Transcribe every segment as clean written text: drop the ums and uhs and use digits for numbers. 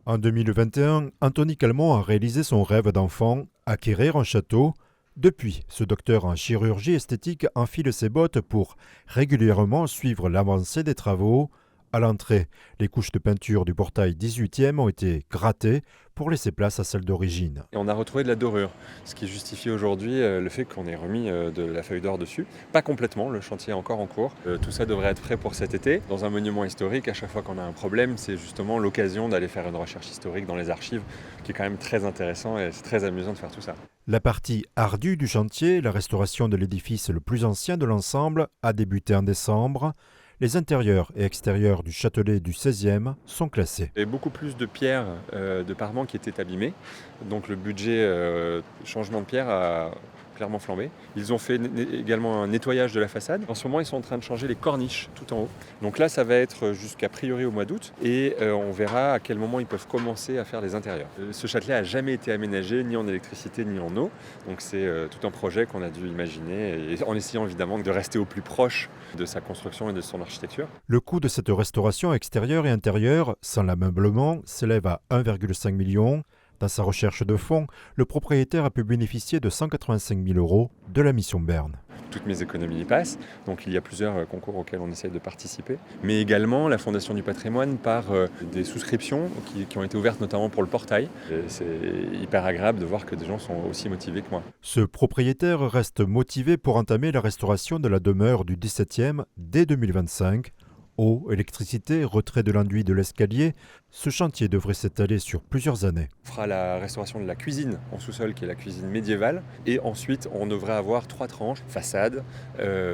En 2021, Anthony Calmont a réalisé son rêve d'enfant, acquérir un château. Depuis, ce docteur en chirurgie esthétique enfile ses bottes pour régulièrement suivre l'avancée des travaux. À l'entrée, les couches de peinture du portail 18e ont été grattées pour laisser place à celles d'origine. Et on a retrouvé de la dorure, ce qui justifie aujourd'hui le fait qu'on ait remis de la feuille d'or dessus. Pas complètement, le chantier est encore en cours. Tout ça devrait être prêt pour cet été. Dans un monument historique, à chaque fois qu'on a un problème, c'est justement l'occasion d'aller faire une recherche historique dans les archives, qui est quand même très intéressant et c'est très amusant de faire tout ça. La partie ardue du chantier, la restauration de l'édifice le plus ancien de l'ensemble, a débuté en décembre. Les intérieurs et extérieurs du Châtelet du 16e sont classés. Il y avait beaucoup plus de pierres de parement qui étaient abîmées, donc le budget changement de pierre a clairement flambé. Ils ont fait également un nettoyage de la façade. En ce moment, ils sont en train de changer les corniches tout en haut. Donc là, ça va être jusqu'à priori au mois d'août et on verra à quel moment ils peuvent commencer à faire les intérieurs. Ce châtelet n'a jamais été aménagé ni en électricité ni en eau. Donc c'est tout un projet qu'on a dû imaginer et en essayant évidemment de rester au plus proche de sa construction et de son architecture. Le coût de cette restauration extérieure et intérieure, sans l'ameublement, s'élève à 1,5 million. Dans sa recherche de fonds, le propriétaire a pu bénéficier de 185 000 € de la mission Berne. Toutes mes économies y passent, donc il y a plusieurs concours auxquels on essaie de participer. Mais également la Fondation du patrimoine par des souscriptions qui ont été ouvertes notamment pour le portail. Et c'est hyper agréable de voir que des gens sont aussi motivés que moi. Ce propriétaire reste motivé pour entamer la restauration de la demeure du 17e dès 2025. Eau, électricité, retrait de l'enduit de l'escalier, ce chantier devrait s'étaler sur plusieurs années. On fera la restauration de la cuisine en sous-sol, qui est la cuisine médiévale. Et ensuite, on devrait avoir 3 tranches, façade,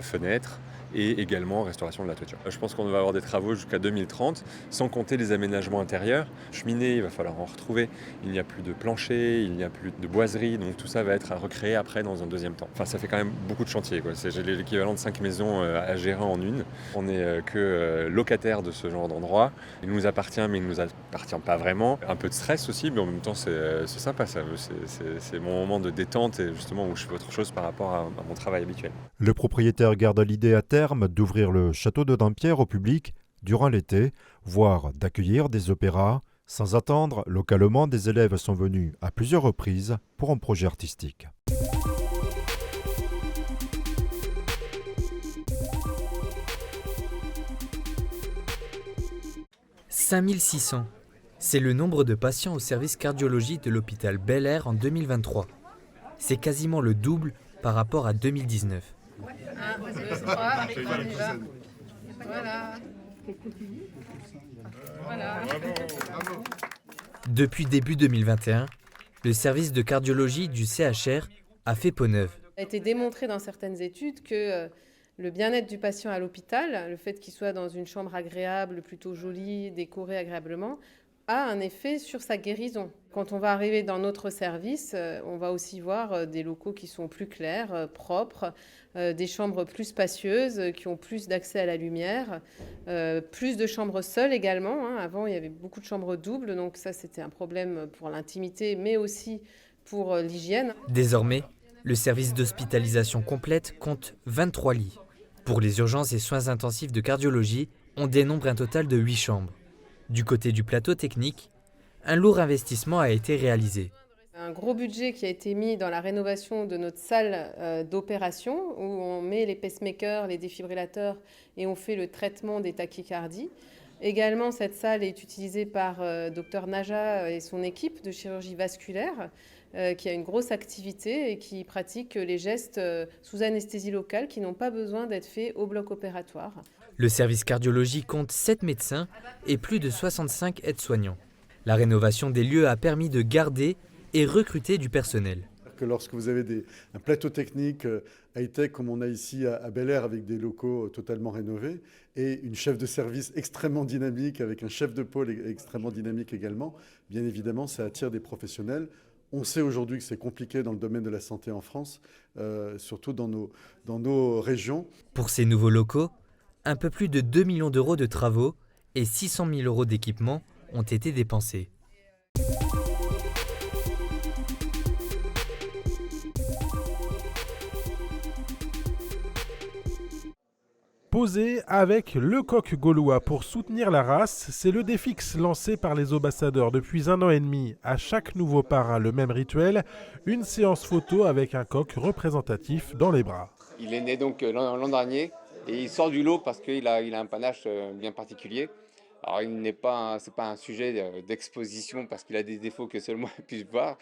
fenêtres, et également restauration de la toiture. Je pense qu'on va avoir des travaux jusqu'à 2030, sans compter les aménagements intérieurs. Cheminée, il va falloir en retrouver. Il n'y a plus de plancher, il n'y a plus de boiserie, donc tout ça va être à recréer après dans un deuxième temps. Enfin, ça fait quand même beaucoup de chantier, quoi. C'est l'équivalent de 5 maisons à gérer en une. On n'est que locataire de ce genre d'endroit. Il nous appartient, mais il ne nous appartient pas vraiment. Un peu de stress aussi, mais en même temps, c'est sympa. C'est mon moment de détente et justement où je fais autre chose par rapport à mon travail habituel. Le propriétaire garde l'idée à terme d'ouvrir le château de Dampierre au public durant l'été, voire d'accueillir des opéras. Sans attendre, localement, des élèves sont venus à plusieurs reprises pour un projet artistique. « 5600 », c'est le nombre de patients au service cardiologie de l'hôpital Bel-Air en 2023. C'est quasiment le double par rapport à 2019. 1, 2, 3, on y va. Voilà. Voilà. Depuis début 2021, le service de cardiologie du CHR a fait peau neuve. Il a été démontré dans certaines études que le bien-être du patient à l'hôpital, le fait qu'il soit dans une chambre agréable, plutôt jolie, décorée agréablement, a un effet sur sa guérison. Quand on va arriver dans notre service, on va aussi voir des locaux qui sont plus clairs, propres, des chambres plus spacieuses, qui ont plus d'accès à la lumière, plus de chambres seules également. Avant, il y avait beaucoup de chambres doubles, donc ça, c'était un problème pour l'intimité, mais aussi pour l'hygiène. Désormais, le service d'hospitalisation complète compte 23 lits. Pour les urgences et soins intensifs de cardiologie, on dénombre un total de 8 chambres. Du côté du plateau technique, un lourd investissement a été réalisé. Un gros budget qui a été mis dans la rénovation de notre salle d'opération où on met les pacemakers, les défibrillateurs et on fait le traitement des tachycardies. Également, cette salle est utilisée par Dr Naja et son équipe de chirurgie vasculaire qui a une grosse activité et qui pratique les gestes sous anesthésie locale qui n'ont pas besoin d'être faits au bloc opératoire. Le service cardiologie compte 7 médecins et plus de 65 aides-soignants. La rénovation des lieux a permis de garder et recruter du personnel. Que lorsque vous avez un plateau technique high-tech comme on a ici à Bel-Air avec des locaux totalement rénovés et une chef de service extrêmement dynamique avec un chef de pôle extrêmement dynamique également, bien évidemment ça attire des professionnels. On sait aujourd'hui que c'est compliqué dans le domaine de la santé en France, surtout dans nos régions. Pour ces nouveaux locaux, un peu plus de 2 millions d'euros de travaux et 600 000 € d'équipements ont été dépensés. Poser avec le coq gaulois pour soutenir la race, c'est le défi lancé par les ambassadeurs depuis 1 an et demi. À chaque nouveau parrain, le même rituel, une séance photo avec un coq représentatif dans les bras. Il est né donc l'an dernier et il sort du lot parce qu'il a un panache bien particulier. Alors c'est pas un sujet d'exposition parce qu'il a des défauts que seul moi puisse voir,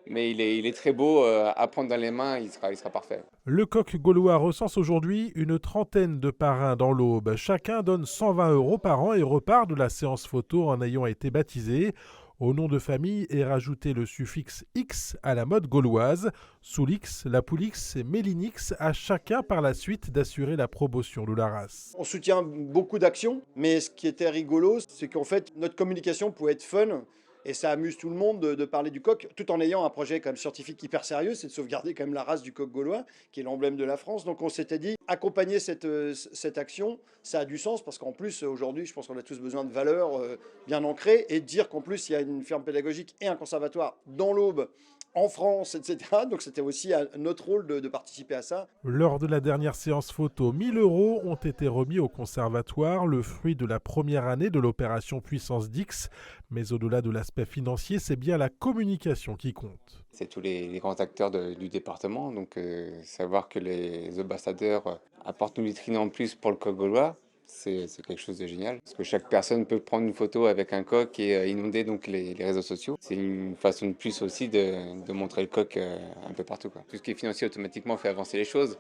mais il est très beau, à prendre dans les mains, il sera parfait. Le coq gaulois recense aujourd'hui une 30aine de parrains dans l'Aube. Chacun donne 120 € par an et repart de la séance photo en ayant été baptisé. Au nom de famille est rajouté le suffixe X à la mode gauloise. Soulix, Lapoulix et Mélinix, à chacun par la suite d'assurer la promotion de la race. On soutient beaucoup d'actions, mais ce qui était rigolo, c'est qu'en fait, notre communication pouvait être fun et ça amuse tout le monde de parler du coq, tout en ayant un projet quand même scientifique hyper sérieux, c'est de sauvegarder quand même la race du coq gaulois, qui est l'emblème de la France. Donc on s'était dit, accompagner cette action, ça a du sens, parce qu'en plus, aujourd'hui, je pense qu'on a tous besoin de valeurs bien ancrées, et de dire qu'en plus, il y a une ferme pédagogique et un conservatoire dans l'Aube, en France, etc. Donc c'était aussi notre rôle de participer à ça. Lors de la dernière séance photo, 1 000 € ont été remis au conservatoire, le fruit de la première année de l'opération Puissance Dix. Mais au-delà de l'aspect financier, c'est bien la communication qui compte. C'est tous les grands acteurs du département, donc savoir que les ambassadeurs apportent une vitrine en plus pour le coq gaulois, c'est quelque chose de génial. Parce que chaque personne peut prendre une photo avec un coq et inonder donc les réseaux sociaux. C'est une façon de plus aussi de montrer le coq un peu partout, quoi. Tout ce qui est financier automatiquement fait avancer les choses.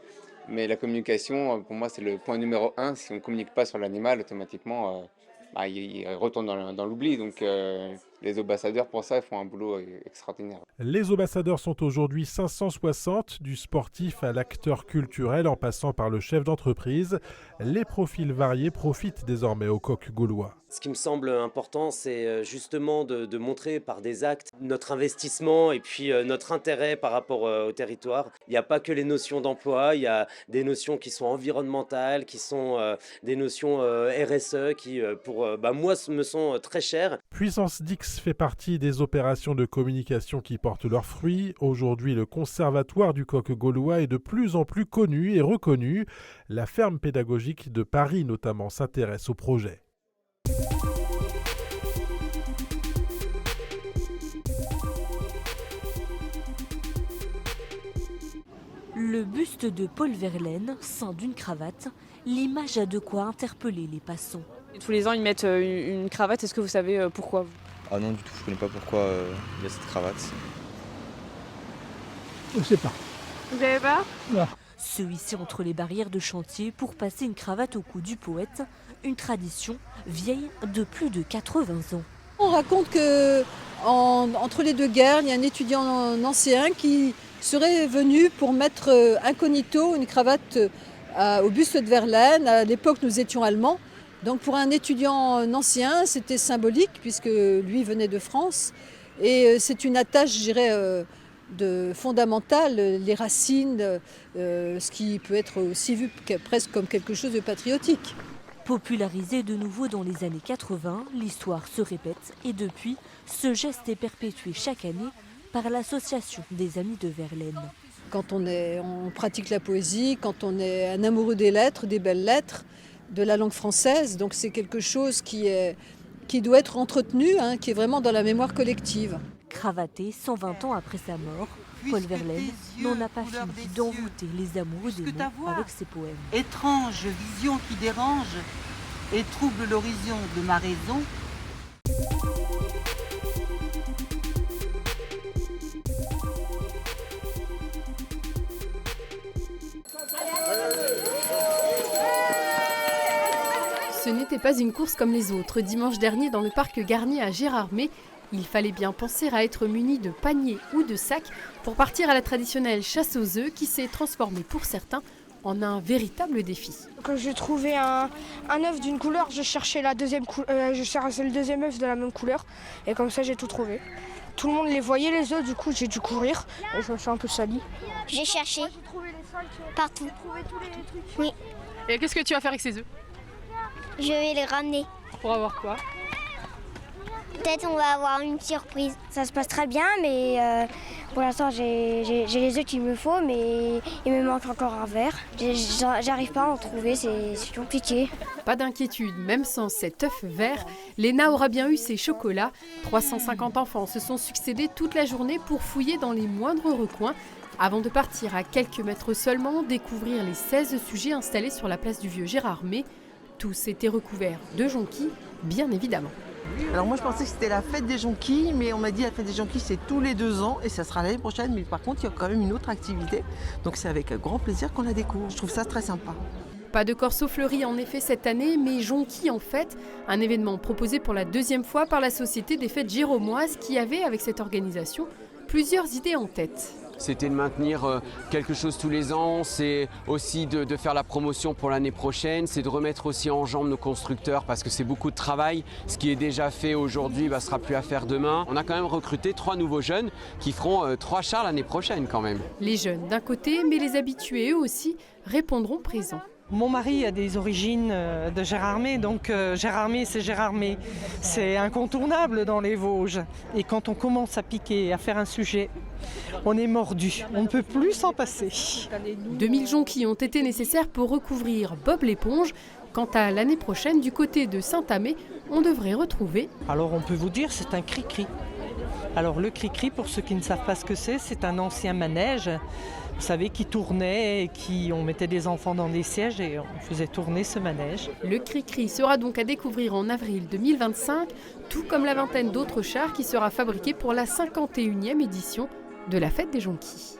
Mais la communication, pour moi, c'est le point numéro 1. Si on ne communique pas sur l'animal, automatiquement, il retourne dans l'oubli. Donc les ambassadeurs, pour ça, font un boulot extraordinaire. Les ambassadeurs sont aujourd'hui 560, du sportif à l'acteur culturel en passant par le chef d'entreprise. Les profils variés profitent désormais au coq gaulois. Ce qui me semble important, c'est justement de montrer par des actes notre investissement et puis notre intérêt par rapport au territoire. Il n'y a pas que les notions d'emploi, il y a des notions qui sont environnementales, qui sont des notions RSE qui, pour moi, me sont très chères. Puissance Dix fait partie des opérations de communication qui portent leurs fruits. Aujourd'hui, le conservatoire du coq gaulois est de plus en plus connu et reconnu. La ferme pédagogique de Paris, notamment, s'intéresse au projet. Le buste de Paul Verlaine, ceint d'une cravate, l'image a de quoi interpeller les passants. Tous les ans, ils mettent une cravate. Est-ce que vous savez pourquoi ? Ah non, du tout, je connais pas pourquoi il y a cette cravate. Je sais pas. Vous savez pas ? Non. Se hisser entre les barrières de chantier pour passer une cravate au cou du poète, une tradition vieille de plus de 80 ans. On raconte que entre les deux guerres, il y a un étudiant nancéen qui serait venu pour mettre incognito une cravate au buste de Verlaine. À l'époque, nous étions allemands. Donc pour un étudiant nancéen, c'était symbolique puisque lui venait de France. Et c'est une attache, je dirais, fondamentale, les racines, ce qui peut être aussi vu presque comme quelque chose de patriotique. Popularisé de nouveau dans les années 80, l'histoire se répète et depuis, ce geste est perpétué chaque année par l'association des Amis de Verlaine. Quand on pratique la poésie, quand on est un amoureux des lettres, des belles lettres, de la langue française, donc c'est quelque chose qui doit être entretenu, qui est vraiment dans la mémoire collective. Cravaté 120 ans après sa mort, Paul Verlaine n'en a pas fini d'envoûter les amoureux des mots avec ses poèmes. Étrange vision qui dérange et trouble l'horizon de ma raison. Ce n'était pas une course comme les autres. Dimanche dernier, dans le parc Garnier à Gérardmer, il fallait bien penser à être muni de paniers ou de sacs pour partir à la traditionnelle chasse aux œufs qui s'est transformée pour certains en un véritable défi. Quand je trouvais un œuf d'une couleur, je cherchais je cherchais le deuxième œuf de la même couleur et comme ça j'ai tout trouvé. Tout le monde les voyait les œufs, du coup j'ai dû courir et je me suis un peu sali. J'ai cherché partout. J'ai trouvé tous les trucs. Oui. Et qu'est-ce que tu vas faire avec ces œufs ? Je vais les ramener. Pour avoir quoi ? Peut-être on va avoir une surprise. Ça se passe très bien, mais pour l'instant j'ai les œufs qu'il me faut, mais il me manque encore un verre. J'arrive pas à en trouver, c'est compliqué. Pas d'inquiétude, même sans cet œuf vert, Léna aura bien eu ses chocolats. 350 enfants se sont succédés toute la journée pour fouiller dans les moindres recoins, avant de partir à quelques mètres seulement, découvrir les 16 sujets installés sur la place du Vieux Gérardmer. Tous étaient recouverts de jonquilles, bien évidemment. Alors moi je pensais que c'était la fête des jonquilles, mais on m'a dit la fête des jonquilles c'est tous les 2 ans et ça sera l'année prochaine, mais par contre il y a quand même une autre activité, donc c'est avec grand plaisir qu'on la découvre. Je trouve ça très sympa. Pas de corso fleuri en effet cette année, mais jonquilles en fête, un événement proposé pour la 2e fois par la Société des Fêtes Giromoises qui avait avec cette organisation plusieurs idées en tête. C'était de maintenir quelque chose tous les ans, c'est aussi de faire la promotion pour l'année prochaine, c'est de remettre aussi en jambe nos constructeurs parce que c'est beaucoup de travail. Ce qui est déjà fait aujourd'hui sera plus à faire demain. On a quand même recruté 3 nouveaux jeunes qui feront 3 chars l'année prochaine quand même. Les jeunes d'un côté, mais les habitués eux aussi répondront présents. Mon mari a des origines de Gérardmer, donc Gérardmer c'est Gérardmer. C'est incontournable dans les Vosges. Et quand on commence à piquer, à faire un sujet, on est mordu. On ne peut plus s'en passer. 2000 jonquilles ont été nécessaires pour recouvrir Bob l'éponge. Quant à l'année prochaine, du côté de Saint-Amé, on devrait retrouver... Alors on peut vous dire, c'est un cri-cri. Alors le cri-cri, pour ceux qui ne savent pas ce que c'est un ancien manège. Vous savez, qui tournait et on mettait des enfants dans des sièges et on faisait tourner ce manège. Le cri-cri sera donc à découvrir en avril 2025, tout comme la vingtaine d'autres chars qui sera fabriquée pour la 51e édition de la Fête des Jonquilles.